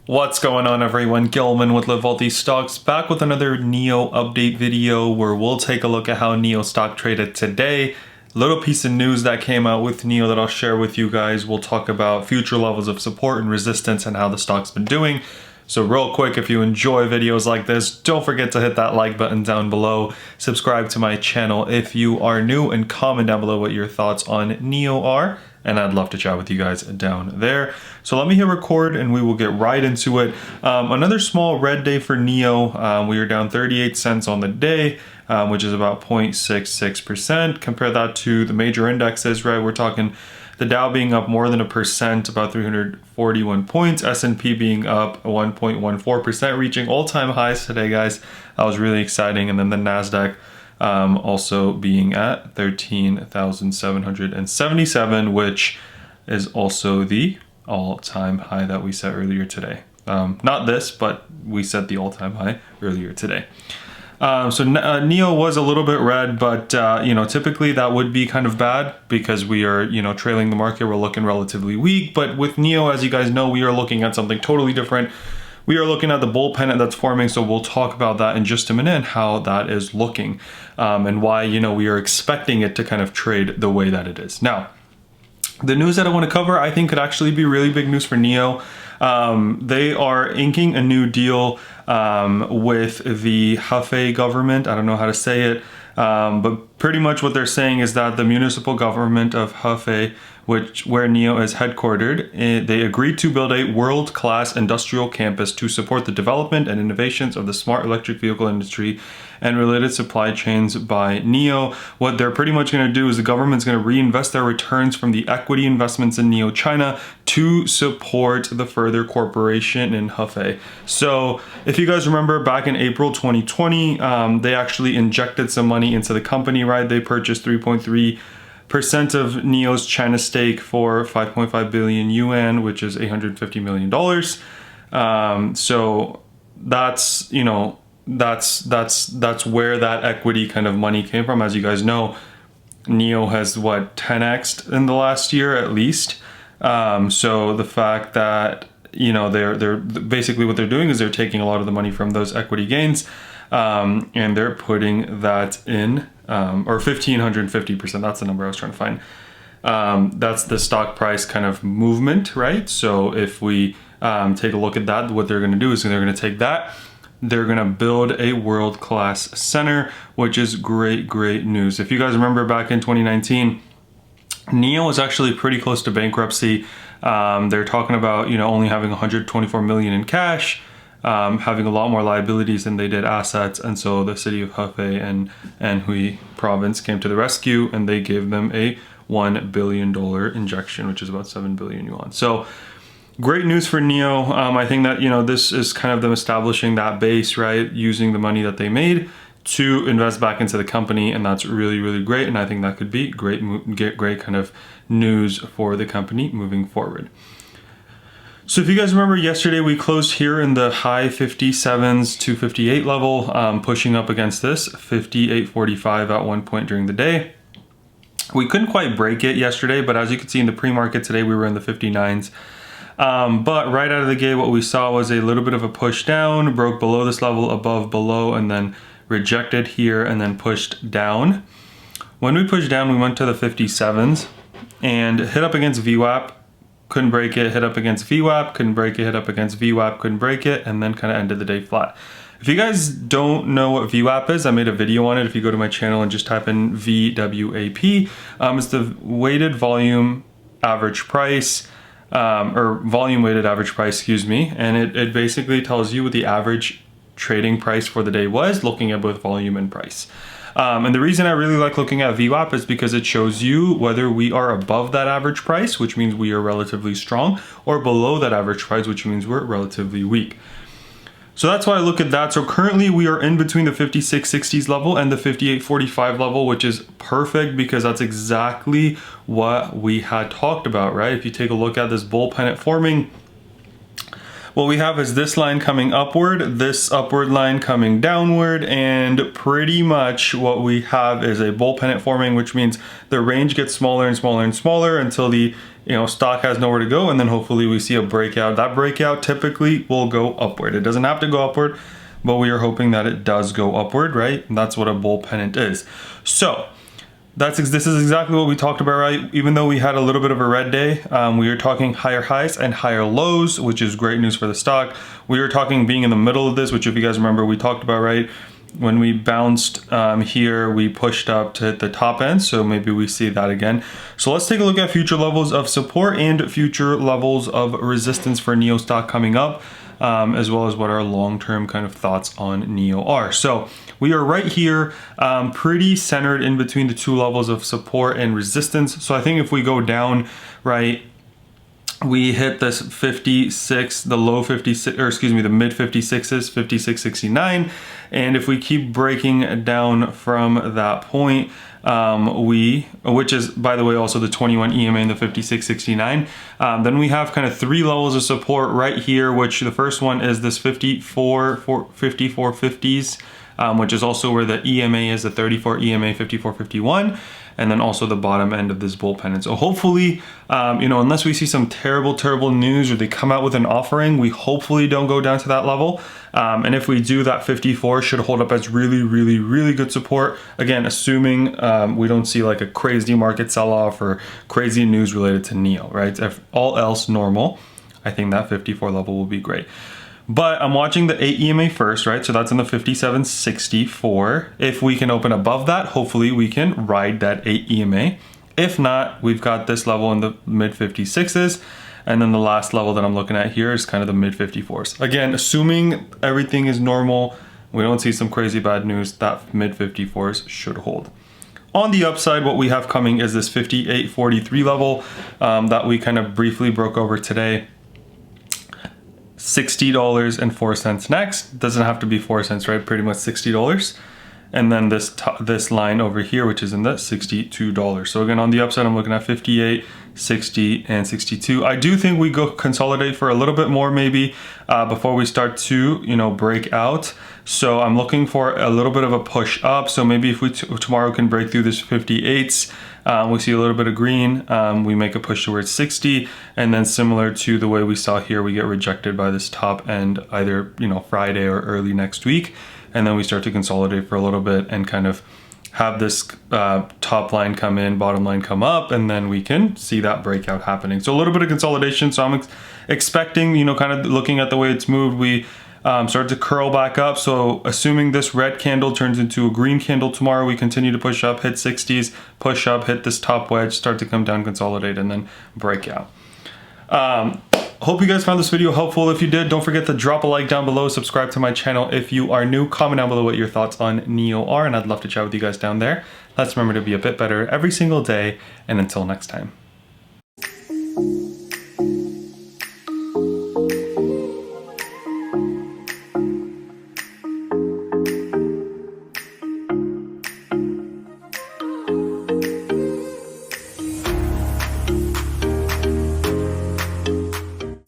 What's going on, everyone? Gilman with Wellthy Stocks, back with another NIO update video where we'll take a look at how NIO stock traded today. Little piece of news that came out with NIO that I'll share with you guys. We'll talk about future levels of support and resistance and how the stock's been doing. So real quick, if you enjoy videos like this, don't forget to hit that like button down below. Subscribe to my channel if you are new, and comment down below what your thoughts on NIO are. And I'd love to chat with you guys down there. So let me hit record and we will get right into it. Another small red day for NIO. We are down 38 cents on the day, which is about 0.66%. Compare that to the major indexes, right? We're talking the Dow being up more than 1%, about 341 points. S&P being up 1.14%, reaching all-time highs today, guys. That was really exciting. And then the NASDAQ also being at 13,777, which is also the all-time high that we set earlier today. Not this, but we set the all-time high earlier today. So NIO was a little bit red, but typically that would be kind of bad because we are, trailing the market. We're looking relatively weak, but with NIO, as you guys know, we are looking at something totally different. We are looking at the bull pennant that's forming, so we'll talk about that in just a minute and how that is looking, and why, we are expecting it to kind of trade the way that it is. Now, the news that I want to cover, I think could actually be really big news for NIO. They are inking a new deal with the Hefei government. I don't know how to say it, but pretty much what they're saying is that the municipal government of Hefei, where NIO is headquartered, they agreed to build a world-class industrial campus to support the development and innovations of the smart electric vehicle industry and related supply chains by NIO. What they're pretty much going to do is the government's going to reinvest their returns from the equity investments in NIO China to support the further corporation in Hefei. So if you guys remember back in April 2020, they actually injected some money into the company, right? They purchased 3.3% of NIO's China stake for 5.5 billion yuan, which is $850 million. So that's, that's where that equity kind of money came from. As you guys know, NIO has 10x'd in the last year at least. So the fact that, they're basically what they're doing is they're taking a lot of the money from those equity gains, and they're putting that in, or 1,550%. That's the number I was trying to find. That's the stock price kind of movement, right? So if we take a look at that, what they're going to do is they're going to take that. They're going to build a world-class center, which is great news. If you guys remember back in 2019, NIO was actually pretty close to bankruptcy. They're talking about, only having 124 million in cash, having a lot more liabilities than they did assets. And so the city of Hefei and Anhui province came to the rescue, and they gave them a $1 billion injection, which is about 7 billion yuan. So great news for NIO. I think that, this is kind of them establishing that base, right? Using the money that they made to invest back into the company. And that's really great. And I think that could be great kind of news for the company moving forward. So if you guys remember yesterday, we closed here in the high 57s to 58 level, pushing up against this 58.45 at one point during the day. We couldn't quite break it yesterday, but as you can see in the pre-market today, we were in the 59s. But right out of the gate, what we saw was a little bit of a push down, broke below this level, above, below, and then rejected here and then pushed down. When we pushed down, we went to the 57s and hit up against VWAP, couldn't break it, hit up against VWAP, couldn't break it, hit up against VWAP, couldn't break it, and then kind of ended the day flat. If you guys don't know what VWAP is, I made a video on it. If you go to my channel and just type in VWAP, it's the weighted volume average price, or volume weighted average price, excuse me. And it basically tells you what the average trading price for the day was, looking at both volume and price. And the reason I really like looking at VWAP is because it shows you whether we are above that average price, which means we are relatively strong, or below that average price, which means we're relatively weak. So that's why I look at that. So currently we are in between the 56.60s level and the 58.45 level, which is perfect because that's exactly what we had talked about, right? If you take a look at this bull pennant forming, what we have is this line coming upward, this upward line coming downward, and pretty much what we have is a bull pennant forming, which means the range gets smaller and smaller and smaller until the stock has nowhere to go, and then hopefully we see a breakout. That breakout typically will go upward. It doesn't have to go upward, but we are hoping that it does go upward, right? And that's what a bull pennant is. So this is exactly what we talked about, right? Even though we had a little bit of a red day, we are talking higher highs and higher lows, which is great news for the stock. We are talking being in the middle of this, which if you guys remember, we talked about, right? When we bounced here, we pushed up to hit the top end, so maybe we see that again. So let's take a look at future levels of support and future levels of resistance for NIO stock coming up, as well as what our long-term kind of thoughts on NIO are. So we are right here, pretty centered in between the two levels of support and resistance. So I think if we go down, right, we hit this 56, the low 56, or excuse me, the mid 56s, 56.69. And if we keep breaking down from that point, which is, by the way, also the 21 EMA and the 56.69, then we have kind of three levels of support right here, which the first one is this 54.50s, which is also where the EMA is, the 34 EMA 54.51, and then also the bottom end of this bull pennant. So hopefully, unless we see some terrible news or they come out with an offering, we hopefully don't go down to that level. And if we do, that 54 should hold up as really good support. Again, assuming we don't see like a crazy market sell-off or crazy news related to NIO, right? If all else normal, I think that 54 level will be great. But I'm watching the 8 EMA first, right? So that's in the 57.64. If we can open above that, hopefully we can ride that 8 EMA. If not, we've got this level in the mid 56s. And then the last level that I'm looking at here is kind of the mid 54s. Again, assuming everything is normal, we don't see some crazy bad news, that mid 54s should hold. On the upside, what we have coming is this 58.43 level that we kind of briefly broke over today. $60.04 next. Doesn't have to be 4 cents, right? Pretty much $60. And then this line over here, which is in the $62. So again, on the upside, I'm looking at 58, 60, and 62. I do think we go consolidate for a little bit more maybe before we start to, break out. So I'm looking for a little bit of a push up. So maybe if we tomorrow can break through this 58s, we see a little bit of green, we make a push towards 60, and then similar to the way we saw here, we get rejected by this top end either, Friday or early next week. And then we start to consolidate for a little bit and kind of have this top line come in, bottom line come up, and then we can see that breakout happening. So a little bit of consolidation. So I'm expecting, kind of looking at the way it's moved, we start to curl back up. So assuming this red candle turns into a green candle tomorrow, we continue to push up, hit 60s, push up, hit this top wedge, start to come down, consolidate, and then break out. Hope you guys found this video helpful. If you did, don't forget to drop a like down below, subscribe to my channel if you are new, comment down below what your thoughts on NIO are, and I'd love to chat with you guys down there. Let's remember to be a bit better every single day, and until next time.